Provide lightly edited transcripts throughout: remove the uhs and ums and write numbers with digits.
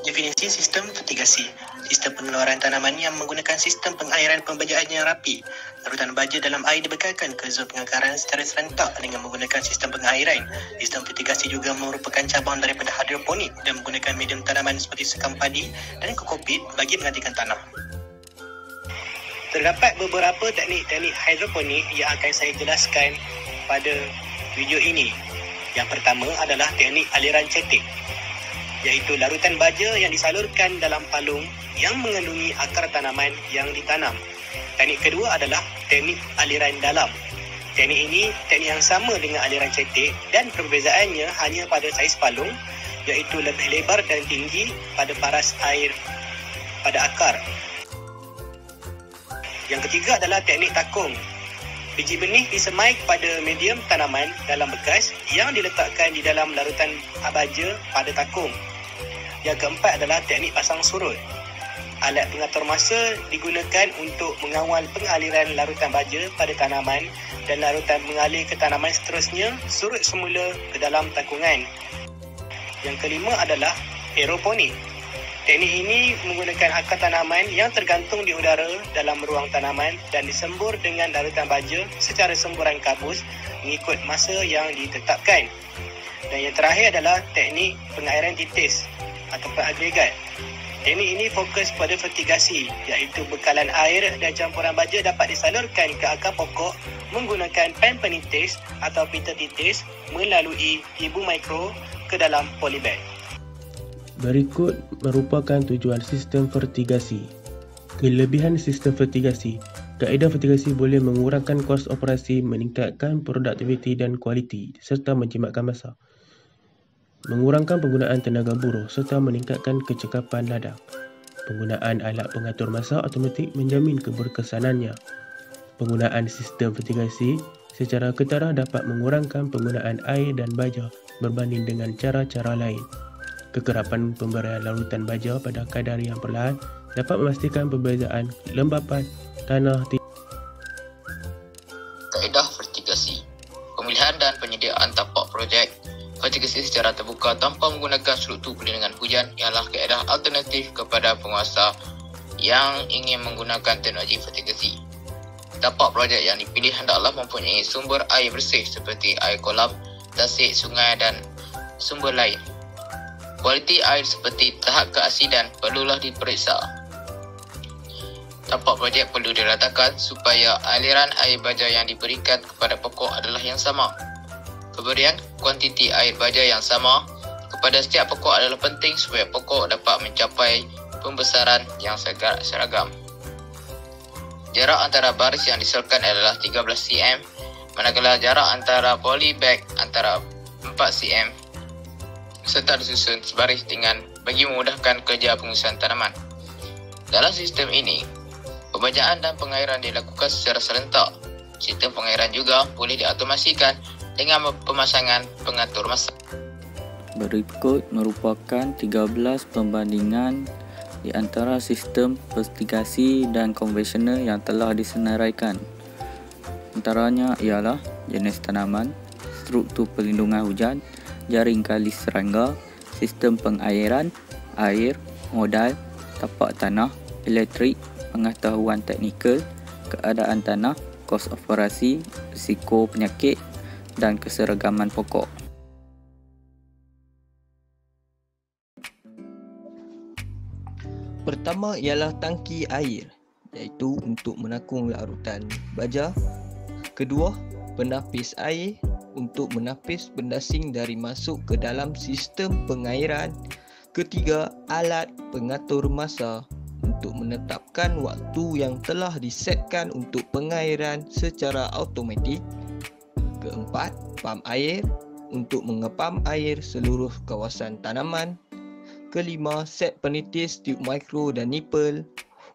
Definisi sistem fertigasi. Sistem pengeluaran tanaman yang menggunakan sistem pengairan pembajaan yang rapi. Larutan baja dalam air dibekalkan ke zon pengakaran secara serentak dengan menggunakan sistem pengairan. Sistem fertigasi juga merupakan cabang daripada hidroponik dan menggunakan medium tanaman seperti sekam padi dan kokopit bagi menggantikan tanah. Terdapat beberapa teknik-teknik hidroponik yang akan saya jelaskan pada video ini. Yang pertama adalah teknik aliran cetek, iaitu larutan baja yang disalurkan dalam palung yang mengandungi akar tanaman yang ditanam. Teknik kedua adalah teknik aliran dalam. Teknik ini teknik yang sama dengan aliran cetek dan perbezaannya hanya pada saiz palung, iaitu lebih lebar dan tinggi pada paras air pada akar. Yang ketiga adalah teknik takung. Biji benih disemai kepada medium tanaman dalam bekas yang diletakkan di dalam larutan baja pada takung. Yang keempat adalah teknik pasang surut. Alat pengatur masa digunakan untuk mengawal pengaliran larutan baja pada tanaman dan larutan mengalir ke tanaman seterusnya surut semula ke dalam takungan. Yang kelima adalah aeroponik. Teknik ini menggunakan akar tanaman yang tergantung di udara dalam ruang tanaman dan disembur dengan larutan baja secara semburan kabus mengikut masa yang ditetapkan. Dan yang terakhir adalah teknik pengairan titis ataupun agregat. Teknik ini fokus pada fertigasi, iaitu bekalan air dan campuran baja dapat disalurkan ke akar pokok menggunakan pen penitis atau pita titis melalui ibu mikro ke dalam polybag. Berikut merupakan tujuan sistem fertigasi. Kelebihan sistem fertigasi. Kaedah fertigasi boleh mengurangkan kos operasi, meningkatkan produktiviti dan kualiti serta menjimatkan masa. Mengurangkan penggunaan tenaga buruh serta meningkatkan kecekapan ladang. Penggunaan alat pengatur masa automatik menjamin keberkesanannya. Penggunaan sistem fertigasi secara ketara dapat mengurangkan penggunaan air dan baja berbanding dengan cara-cara lain. Kekerapan pemberian larutan baja pada kadar yang perlahan dapat memastikan perbezaan kelembapan tanah. Kaedah fertigasi. Pemilihan dan penyediaan tapak projek fertigasi secara terbuka tanpa menggunakan struktur perlindungan hujan ialah kaedah alternatif kepada penguasa yang ingin menggunakan teknologi fertigasi. Tapak projek yang dipilih hendaklah mempunyai sumber air bersih seperti air kolam, tasik, sungai dan sumber lain. Kualiti air seperti tahap keasidan perlulah diperiksa. Tapak projek perlu diratakan supaya aliran air baja yang diberikan kepada pokok adalah yang sama. Pemberian kuantiti air baja yang sama kepada setiap pokok adalah penting supaya pokok dapat mencapai pembesaran yang seragam. Jarak antara baris yang diserkan adalah 13 cm, manakala jarak antara polybag antara 4 cm serta disusun sebaris dengan bagi memudahkan kerja pengusian tanaman. Dalam sistem ini, pembajaan dan pengairan dilakukan secara serentak. Sistem pengairan juga boleh diautomasikan dengan pemasangan pengatur masa. Berikut merupakan 13 perbandingan di antara sistem fertigasi dan konvensional yang telah disenaraikan. Antaranya ialah jenis tanaman, struktur perlindungan hujan, jaring kali serangga, sistem pengairan, air, modal, tapak tanah, elektrik, pengetahuan teknikal, keadaan tanah, kos operasi, risiko penyakit dan keseragaman pokok. Pertama ialah tangki air, iaitu untuk menakung larutan baja. Kedua, penapis air untuk menapis benda asing dari masuk ke dalam sistem pengairan. Ketiga, alat pengatur masa untuk menetapkan waktu yang telah disetkan untuk pengairan secara automatik. Keempat, pam air untuk mengepam air seluruh kawasan tanaman. Kelima, set penitis, tube mikro dan nipple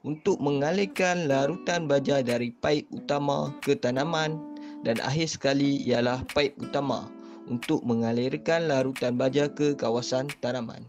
untuk mengalirkan larutan baja dari paip utama ke tanaman. Dan akhir sekali ialah paip utama untuk mengalirkan larutan baja ke kawasan tanaman.